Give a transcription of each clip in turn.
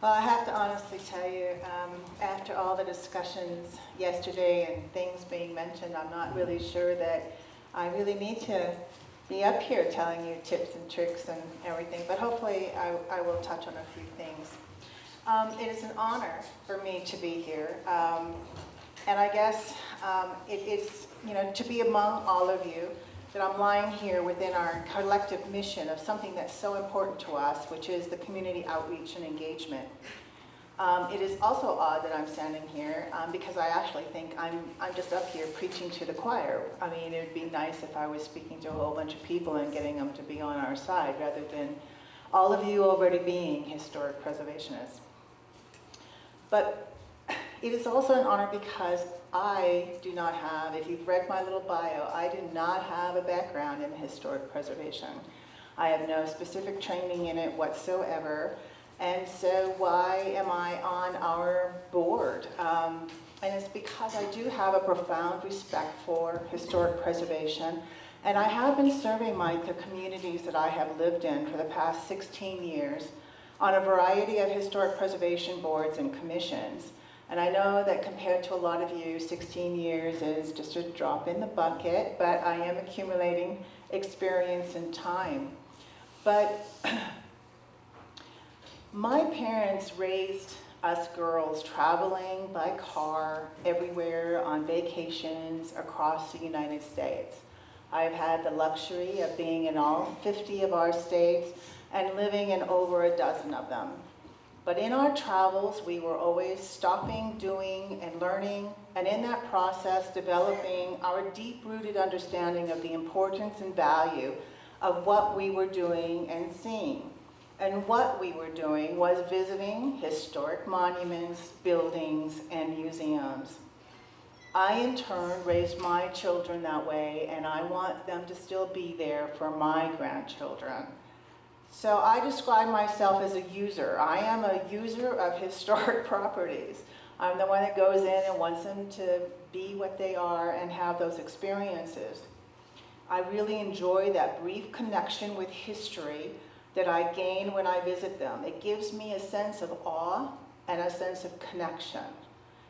Well, I have to honestly tell you, after all the discussions yesterday and things being mentioned, I'm not really sure that I really need to be up here telling you tips and tricks and everything, but hopefully I will touch on a few things. It is an honor for me to be here, and I guess it is, to be among all of you, that I'm lying here within our collective mission of something that's so important to us, which is the community outreach and engagement. It is also odd that I'm standing here because I actually think I'm just up here preaching to the choir. I mean, it would be nice if I was speaking to a whole bunch of people and getting them to be on our side rather than all of you already being historic preservationists. But it is also an honor because I do not have, if you've read my little bio, I do not have a background in historic preservation. I have no specific training in it whatsoever, and so why am I on our board? And it's because I do have a profound respect for historic preservation, and I have been serving the communities that I have lived in for the past 16 years on a variety of historic preservation boards and commissions. And I know that compared to a lot of you, 16 years is just a drop in the bucket, but I am accumulating experience and time. But my parents raised us girls traveling by car everywhere on vacations across the United States. I've had the luxury of being in all 50 of our states and living in over a dozen of them. But in our travels, we were always stopping, doing, and learning, and in that process, developing our deep-rooted understanding of the importance and value of what we were doing and seeing. And what we were doing was visiting historic monuments, buildings, and museums. I, in turn, raised my children that way, and I want them to still be there for my grandchildren. So I describe myself as a user. I am a user of historic properties. I'm the one that goes in and wants them to be what they are and have those experiences. I really enjoy that brief connection with history that I gain when I visit them. It gives me a sense of awe and a sense of connection.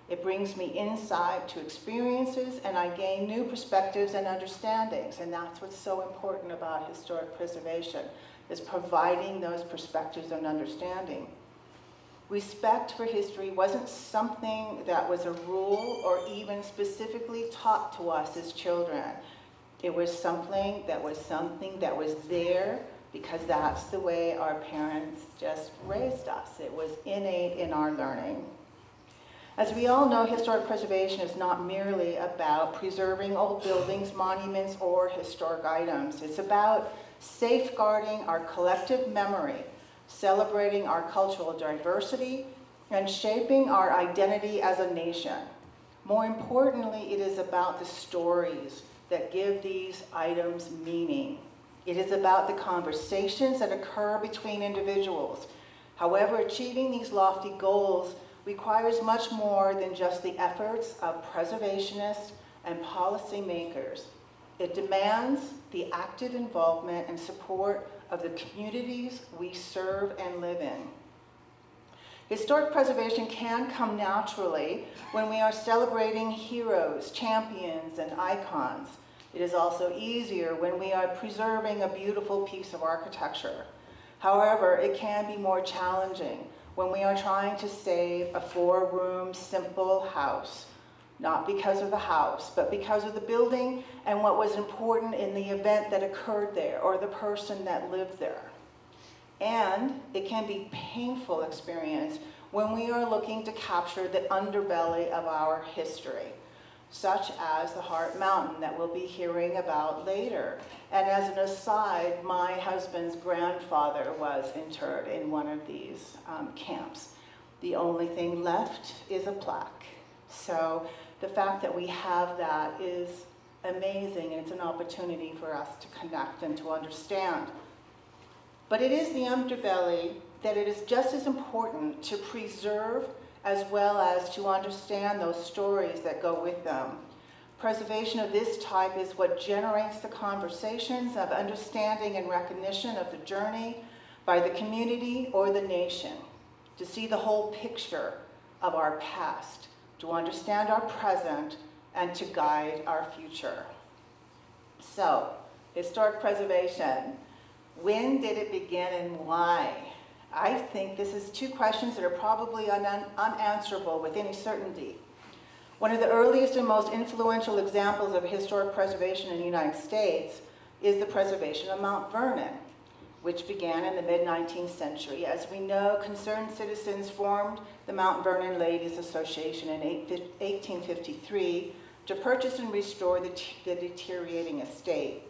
It brings me insight to experiences, and I gain new perspectives and understandings, and that's what's so important about historic preservation, is providing those perspectives and understanding. Respect for history wasn't something that was a rule or even specifically taught to us as children. It was something that was there because that's the way our parents just raised us. It was innate in our learning. As we all know, historic preservation is not merely about preserving old buildings, monuments, or historic items. It's about safeguarding our collective memory, celebrating our cultural diversity, and shaping our identity as a nation. More importantly, it is about the stories that give these items meaning. It is about the conversations that occur between individuals. However, achieving these lofty goals requires much more than just the efforts of preservationists and policymakers. It demands the active involvement and support of the communities we serve and live in. Historic preservation can come naturally when we are celebrating heroes, champions, and icons. It is also easier when we are preserving a beautiful piece of architecture. However, it can be more challenging when we are trying to save a 4-room, simple house, not because of the house, but because of the building and what was important in the event that occurred there or the person that lived there. And it can be a painful experience when we are looking to capture the underbelly of our history, such as the Heart Mountain that we'll be hearing about later. And as an aside, my husband's grandfather was interred in one of these camps. The only thing left is a plaque. So the fact that we have that is amazing, and it's an opportunity for us to connect and to understand. But it is the underbelly that it is just as important to preserve as well as to understand those stories that go with them. Preservation of this type is what generates the conversations of understanding and recognition of the journey by the community or the nation. to see the whole picture of our past, to understand our present, and to guide our future. So, historic preservation. When did it begin and why? I think this is two questions that are probably unanswerable with any certainty. One of the earliest and most influential examples of historic preservation in the United States is the preservation of Mount Vernon, which began in the mid-19th century. As we know, concerned citizens formed the Mount Vernon Ladies Association in 1853 to purchase and restore the deteriorating estate,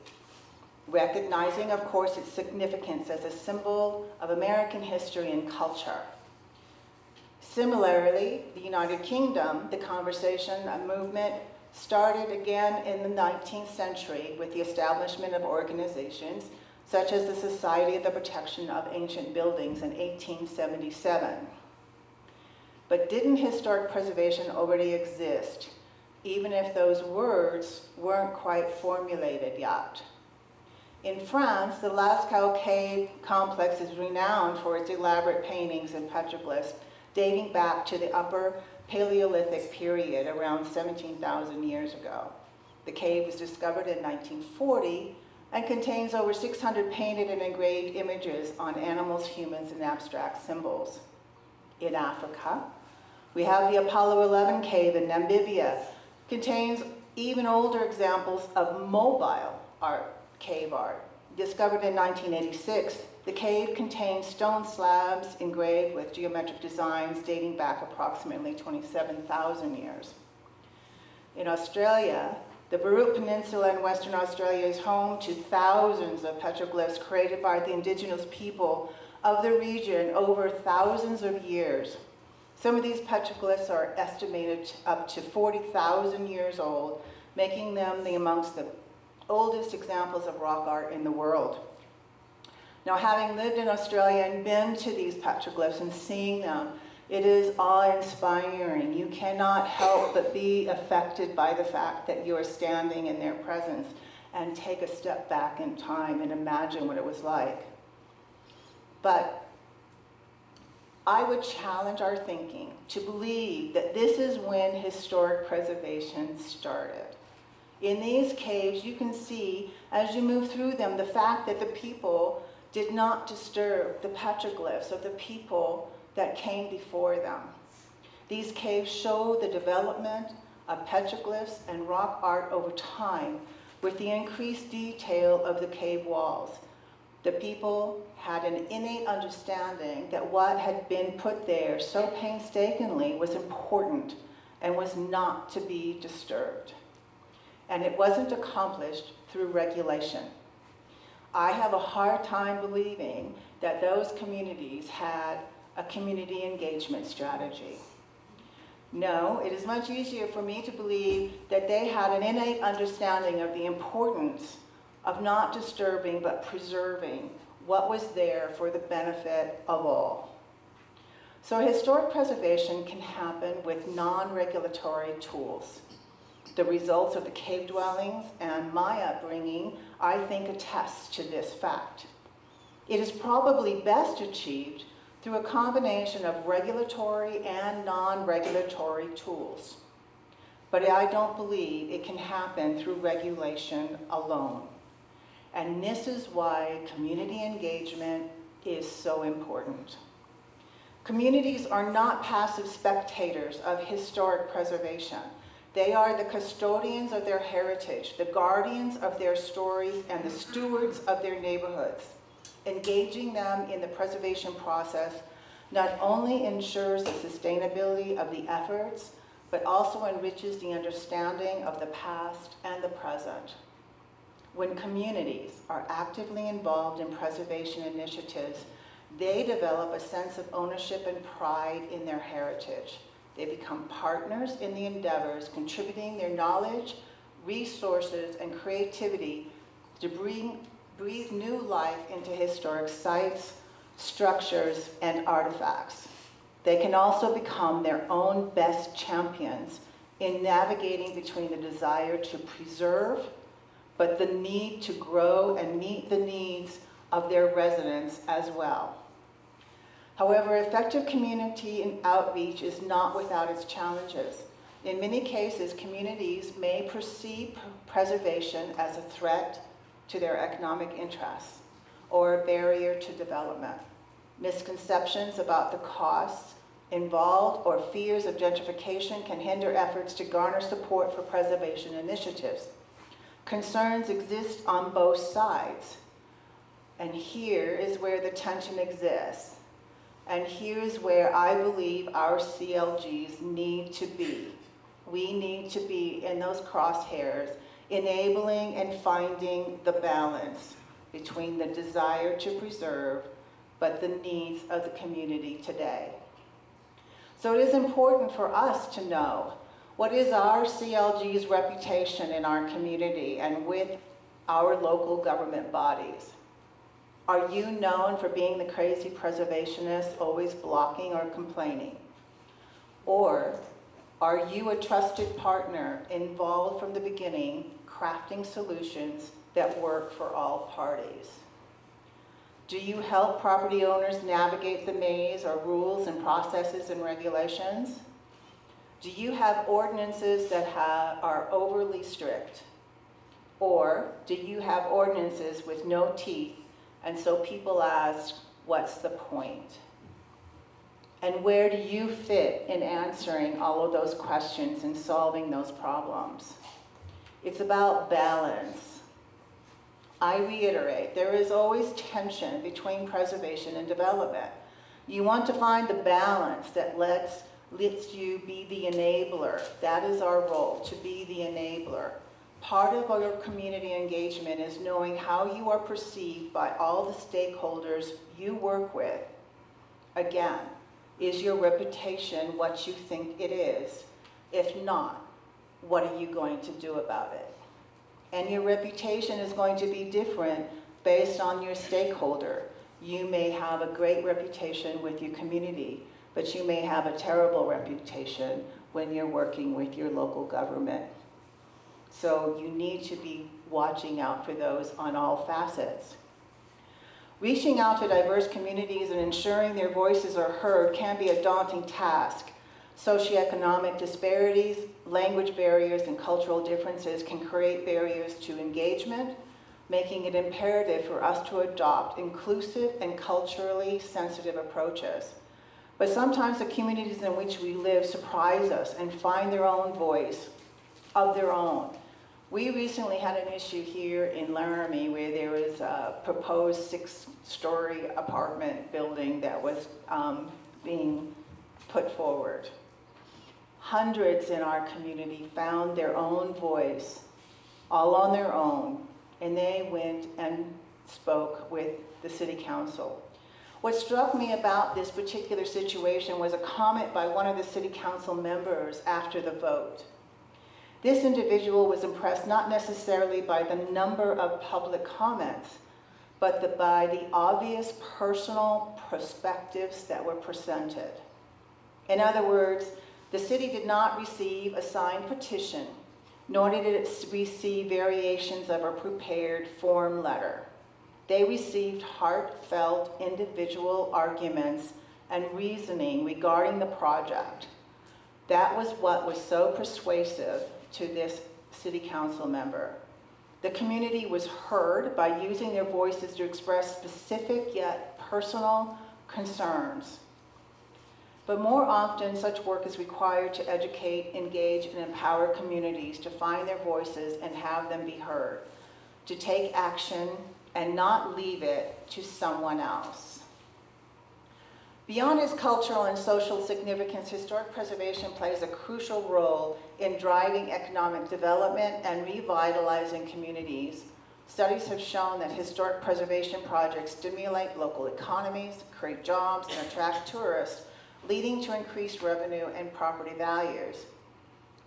recognizing, of course, its significance as a symbol of American history and culture. Similarly, the United Kingdom, the conservation movement started again in the 19th century with the establishment of organizations such as the Society of the Protection of Ancient Buildings in 1877. But didn't historic preservation already exist, even if those words weren't quite formulated yet? In France, the Lascaux Cave complex is renowned for its elaborate paintings and petroglyphs dating back to the Upper Paleolithic period, around 17,000 years ago. The cave was discovered in 1940 and contains over 600 painted and engraved images on animals, humans, and abstract symbols. In Africa, we have the Apollo 11 cave in Namibia. Contains even older examples of mobile art, cave art. Discovered in 1986, the cave contains stone slabs engraved with geometric designs dating back approximately 27,000 years. In Australia, the Burrup Peninsula in Western Australia is home to thousands of petroglyphs created by the indigenous people of the region over thousands of years. Some of these petroglyphs are estimated up to 40,000 years old, making them amongst the oldest examples of rock art in the world. Now, having lived in Australia and been to these petroglyphs and seeing them, it is awe-inspiring. You cannot help but be affected by the fact that you are standing in their presence and take a step back in time and imagine what it was like. But I would challenge our thinking to believe that this is when historic preservation started. In these caves, you can see, as you move through them, the fact that the people did not disturb the petroglyphs of the people that came before them. These caves show the development of petroglyphs and rock art over time with the increased detail of the cave walls. The people had an innate understanding that what had been put there so painstakingly was important and was not to be disturbed. And it wasn't accomplished through regulation. I have a hard time believing that those communities had a community engagement strategy. No, it is much easier for me to believe that they had an innate understanding of the importance of not disturbing but preserving what was there for the benefit of all. So historic preservation can happen with non-regulatory tools. The results of the cave dwellings and my upbringing, I think, attest to this fact. It is probably best achieved through a combination of regulatory and non-regulatory tools. But I don't believe it can happen through regulation alone. And this is why community engagement is so important. Communities are not passive spectators of historic preservation. They are the custodians of their heritage, the guardians of their stories, and the stewards of their neighborhoods. Engaging them in the preservation process not only ensures the sustainability of the efforts, but also enriches the understanding of the past and the present. When communities are actively involved in preservation initiatives, they develop a sense of ownership and pride in their heritage. They become partners in the endeavors, contributing their knowledge, resources, and creativity to breathe new life into historic sites, structures, and artifacts. They can also become their own best champions in navigating between the desire to preserve, but the need to grow and meet the needs of their residents as well. However, effective community outreach is not without its challenges. In many cases, communities may perceive preservation as a threat to their economic interests or a barrier to development. Misconceptions about the costs involved or fears of gentrification can hinder efforts to garner support for preservation initiatives. Concerns exist on both sides, and here is where the tension exists. And here's where I believe our CLGs need to be. We need to be in those crosshairs, enabling and finding the balance between the desire to preserve, but the needs of the community today. So it is important for us to know what is our CLG's reputation in our community and with our local government bodies. Are you known for being the crazy preservationist, always blocking or complaining? Or are you a trusted partner involved from the beginning, crafting solutions that work for all parties? Do you help property owners navigate the maze of rules and processes and regulations? Do you have ordinances that are overly strict? Or do you have ordinances with no teeth, and so people ask, what's the point? And where do you fit in answering all of those questions and solving those problems? It's about balance. I reiterate, there is always tension between preservation and development. You want to find the balance that lets you be the enabler. That is our role, to be the enabler. Part of our community engagement is knowing how you are perceived by all the stakeholders you work with. Again, is your reputation what you think it is? If not, what are you going to do about it? And your reputation is going to be different based on your stakeholder. You may have a great reputation with your community, but you may have a terrible reputation when you're working with your local government. So you need to be watching out for those on all facets. Reaching out to diverse communities and ensuring their voices are heard can be a daunting task. Socioeconomic disparities, language barriers, and cultural differences can create barriers to engagement, making it imperative for us to adopt inclusive and culturally sensitive approaches. But sometimes the communities in which we live surprise us and find their own voice of their own. We recently had an issue here in Laramie where there was a proposed 6-story apartment building that was being put forward. Hundreds in our community found their own voice, all on their own, and they went and spoke with the city council. What struck me about this particular situation was a comment by one of the city council members after the vote. This individual was impressed not necessarily by the number of public comments, but by the obvious personal perspectives that were presented. In other words, the city did not receive a signed petition, nor did it receive variations of a prepared form letter. They received heartfelt individual arguments and reasoning regarding the project. That was what was so persuasive to this city council member. The community was heard by using their voices to express specific yet personal concerns. But more often, such work is required to educate, engage, and empower communities to find their voices and have them be heard, to take action and not leave it to someone else. Beyond its cultural and social significance, historic preservation plays a crucial role in driving economic development and revitalizing communities. Studies have shown that historic preservation projects stimulate local economies, create jobs, and attract tourists, leading to increased revenue and property values.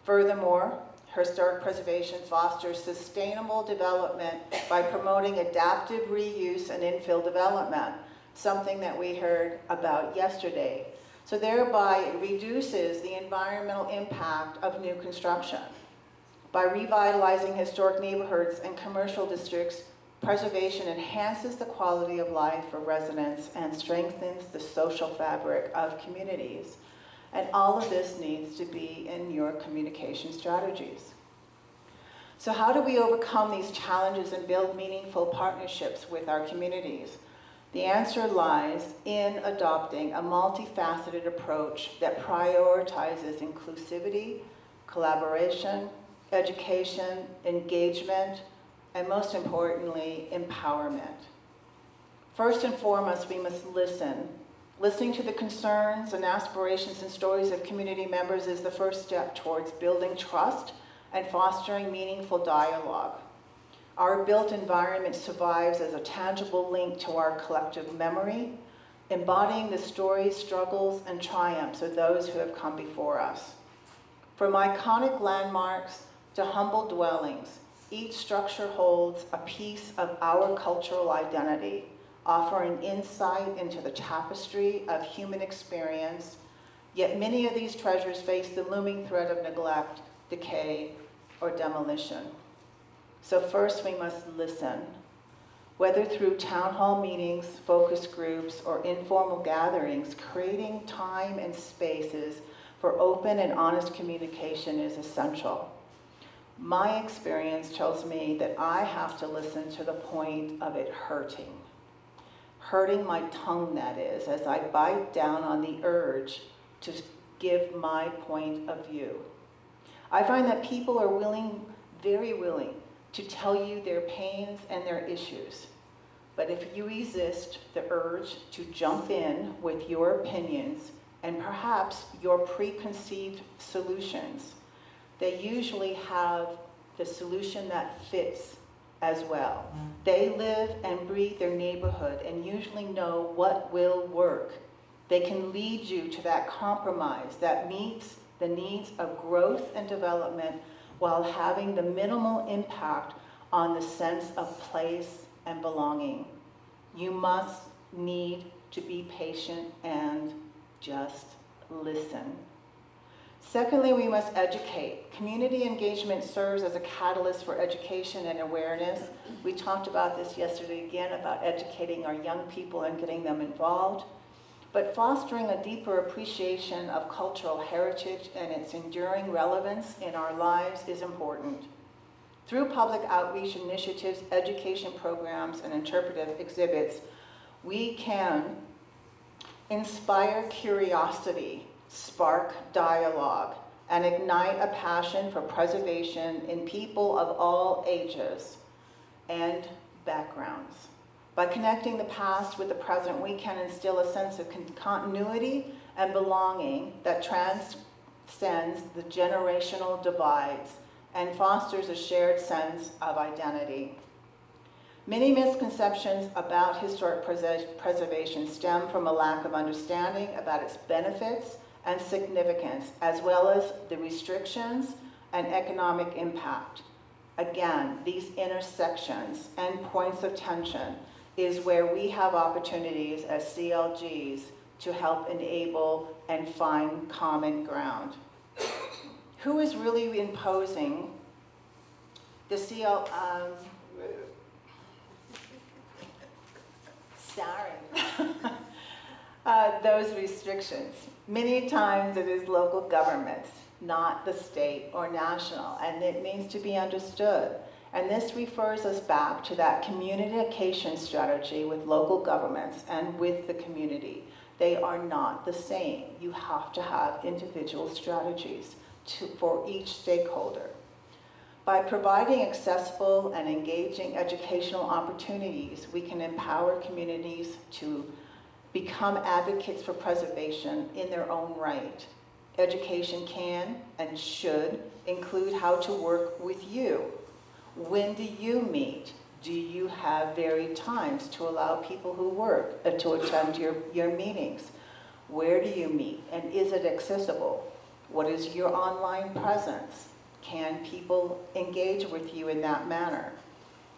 Furthermore, historic preservation fosters sustainable development by promoting adaptive reuse and infill development, something that we heard about yesterday. So thereby it reduces the environmental impact of new construction. By revitalizing historic neighborhoods and commercial districts, Preservation enhances the quality of life for residents and strengthens the social fabric of communities. And all of this needs to be in your communication strategies. So how do we overcome these challenges and build meaningful partnerships with our communities? The answer lies in adopting a multifaceted approach that prioritizes inclusivity, collaboration, education, engagement, and most importantly, empowerment. First and foremost, we must listen. Listening to the concerns and aspirations and stories of community members is the first step towards building trust and fostering meaningful dialogue. Our built environment survives as a tangible link to our collective memory, embodying the stories, struggles, and triumphs of those who have come before us. From iconic landmarks to humble dwellings, each structure holds a piece of our cultural identity, offering insight into the tapestry of human experience, yet many of these treasures face the looming threat of neglect, decay, or demolition. So first we must listen, whether through town hall meetings, focus groups, or informal gatherings. Creating time and spaces for open and honest communication is essential. My experience tells me that I have to listen to the point of it hurting my tongue, that is, as I bite down on the urge to give my point of view. I find that people are willing, very willing, to tell you their pains and their issues. But if you resist the urge to jump in with your opinions and perhaps your preconceived solutions, they usually have the solution that fits as well. They live and breathe their neighborhood and usually know what will work. They can lead you to that compromise that meets the needs of growth and development while having the minimal impact on the sense of place and belonging. You must need to be patient and just listen. Secondly, we must educate. Community engagement serves as a catalyst for education and awareness. We talked about this yesterday again, about educating our young people and getting them involved. But fostering a deeper appreciation of cultural heritage and its enduring relevance in our lives is important. Through public outreach initiatives, education programs, and interpretive exhibits, we can inspire curiosity, spark dialogue, and ignite a passion for preservation in people of all ages and backgrounds. By connecting the past with the present, we can instill a sense of continuity and belonging that transcends the generational divides and fosters a shared sense of identity. Many misconceptions about historic preservation stem from a lack of understanding about its benefits and significance, as well as the restrictions and economic impact. Again, these intersections and points of tension is where we have opportunities as CLGs to help enable and find common ground. Who is really imposing the those restrictions? Many times it is local governments, not the state or national, and it needs to be understood. And this refers us back to that communication strategy with local governments and with the community. They are not the same. You have to have individual strategies for each stakeholder. By providing accessible and engaging educational opportunities, we can empower communities to become advocates for preservation in their own right. Education can and should include how to work with you. When do you meet? Do you have varied times to allow people who work to attend your meetings? Where do you meet, and is it accessible? What is your online presence? Can people engage with you in that manner?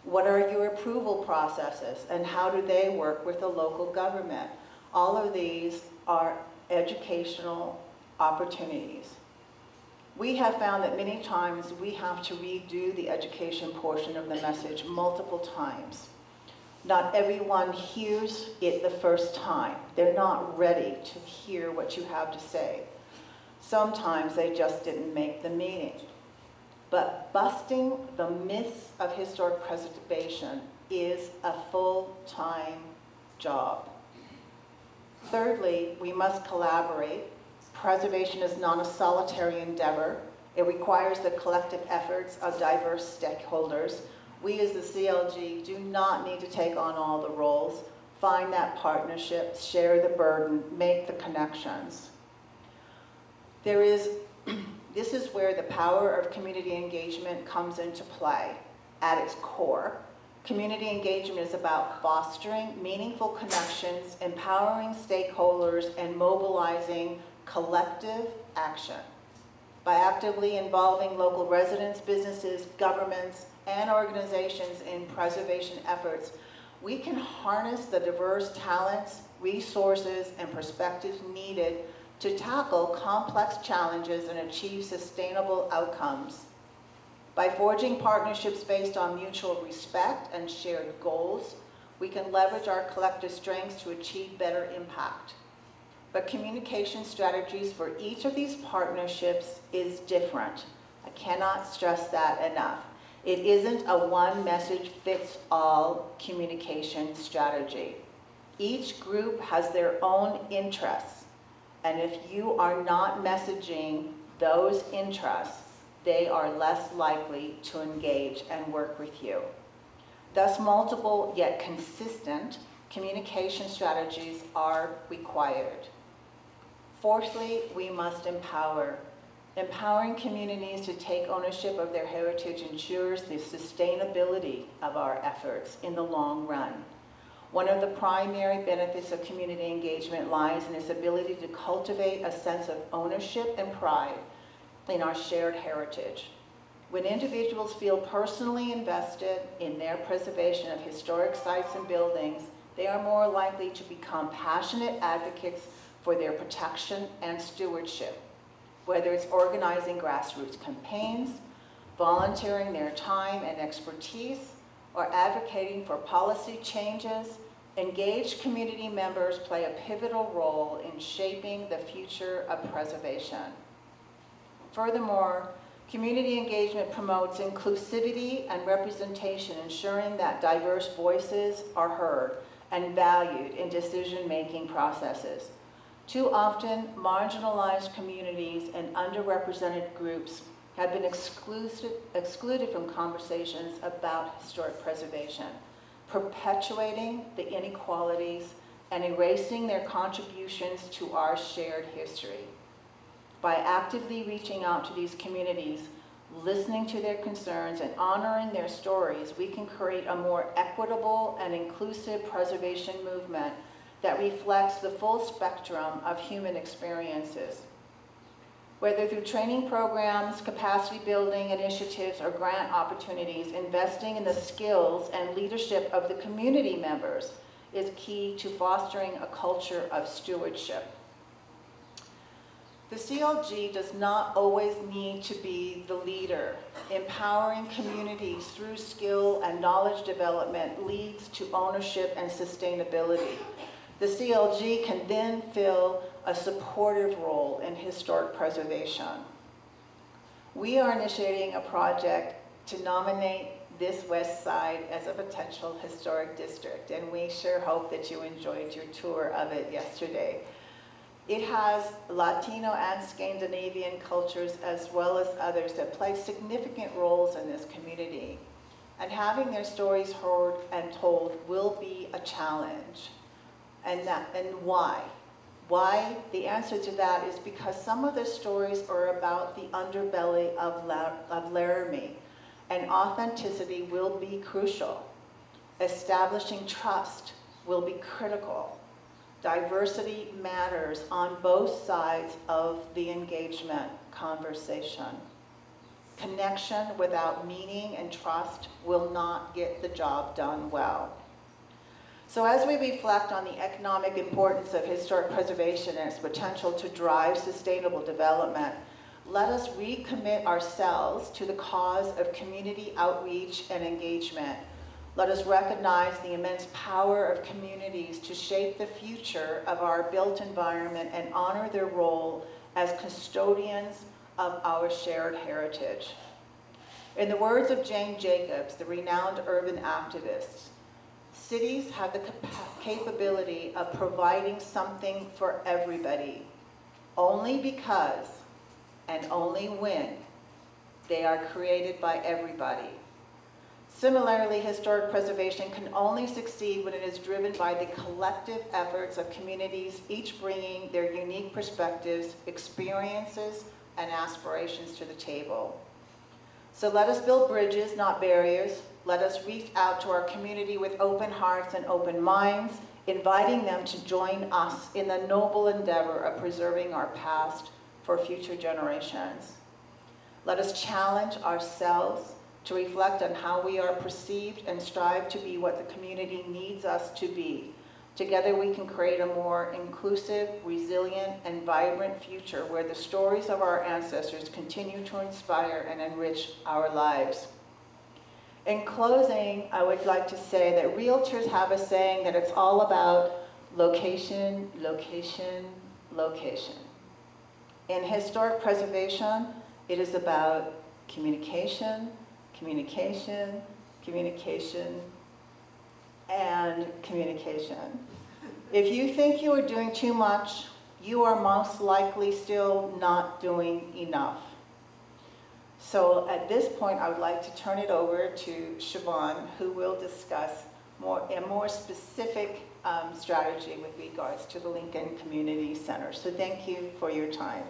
What are your approval processes, and how do they work with the local government? All of these are educational opportunities. We have found that many times we have to redo the education portion of the message multiple times. Not everyone hears it the first time. They're not ready to hear what you have to say. Sometimes they just didn't make the meeting. But busting the myths of historic preservation is a full-time job. Thirdly, we must collaborate. Preservation is not a solitary endeavor. It requires the collective efforts of diverse stakeholders. We as the CLG do not need to take on all the roles. Find that partnership, share the burden, make the connections. This is where the power of community engagement comes into play. At its core, community engagement is about fostering meaningful connections, empowering stakeholders, and mobilizing collective action. By actively involving local residents, businesses, governments, and organizations in preservation efforts, we can harness the diverse talents, resources, and perspectives needed to tackle complex challenges and achieve sustainable outcomes. By forging partnerships based on mutual respect and shared goals, we can leverage our collective strengths to achieve better impact. But communication strategies for each of these partnerships is different. I cannot stress that enough. It isn't a one-message-fits-all communication strategy. Each group has their own interests, and if you are not messaging those interests, they are less likely to engage and work with you. Thus, multiple yet consistent communication strategies are required. Fourthly, we must empower. Empowering communities to take ownership of their heritage ensures the sustainability of our efforts in the long run. One of the primary benefits of community engagement lies in its ability to cultivate a sense of ownership and pride in our shared heritage. When individuals feel personally invested in their preservation of historic sites and buildings, they are more likely to become passionate advocates for their protection and stewardship. Whether it's organizing grassroots campaigns, volunteering their time and expertise, or advocating for policy changes, engaged community members play a pivotal role in shaping the future of preservation. Furthermore, community engagement promotes inclusivity and representation, ensuring that diverse voices are heard and valued in decision-making processes. Too often, marginalized communities and underrepresented groups have been excluded from conversations about historic preservation, perpetuating the inequalities and erasing their contributions to our shared history. By actively reaching out to these communities, listening to their concerns, and honoring their stories, we can create a more equitable and inclusive preservation movement that reflects the full spectrum of human experiences. Whether through training programs, capacity building initiatives, or grant opportunities, investing in the skills and leadership of the community members is key to fostering a culture of stewardship. The CLG does not always need to be the leader. Empowering communities through skill and knowledge development leads to ownership and sustainability. The CLG can then fill a supportive role in historic preservation. We are initiating a project to nominate this West Side as a potential historic district, and we sure hope that you enjoyed your tour of it yesterday. It has Latino and Scandinavian cultures as well as others that play significant roles in this community, and having their stories heard and told will be a challenge. And why? Why? The answer to that is because some of the stories are about the underbelly of Laramie, and authenticity will be crucial. Establishing trust will be critical. Diversity matters on both sides of the engagement conversation. Connection without meaning and trust will not get the job done well. So as we reflect on the economic importance of historic preservation and its potential to drive sustainable development, let us recommit ourselves to the cause of community outreach and engagement. Let us recognize the immense power of communities to shape the future of our built environment and honor their role as custodians of our shared heritage. In the words of Jane Jacobs, the renowned urban activist, cities have the capability of providing something for everybody, only because and only when they are created by everybody. Similarly, historic preservation can only succeed when it is driven by the collective efforts of communities, each bringing their unique perspectives, experiences, and aspirations to the table. So let us build bridges, not barriers. Let us reach out to our community with open hearts and open minds, inviting them to join us in the noble endeavor of preserving our past for future generations. Let us challenge ourselves to reflect on how we are perceived and strive to be what the community needs us to be. Together we can create a more inclusive, resilient, and vibrant future where the stories of our ancestors continue to inspire and enrich our lives. In closing, I would like to say that realtors have a saying that it's all about location, location, location. In historic preservation, it is about communication, communication, communication, and communication. If you think you are doing too much, you are most likely still not doing enough. So at this point, I would like to turn it over to Siobhan, who will discuss a more specific strategy with regards to the Lincoln Community Center. So thank you for your time.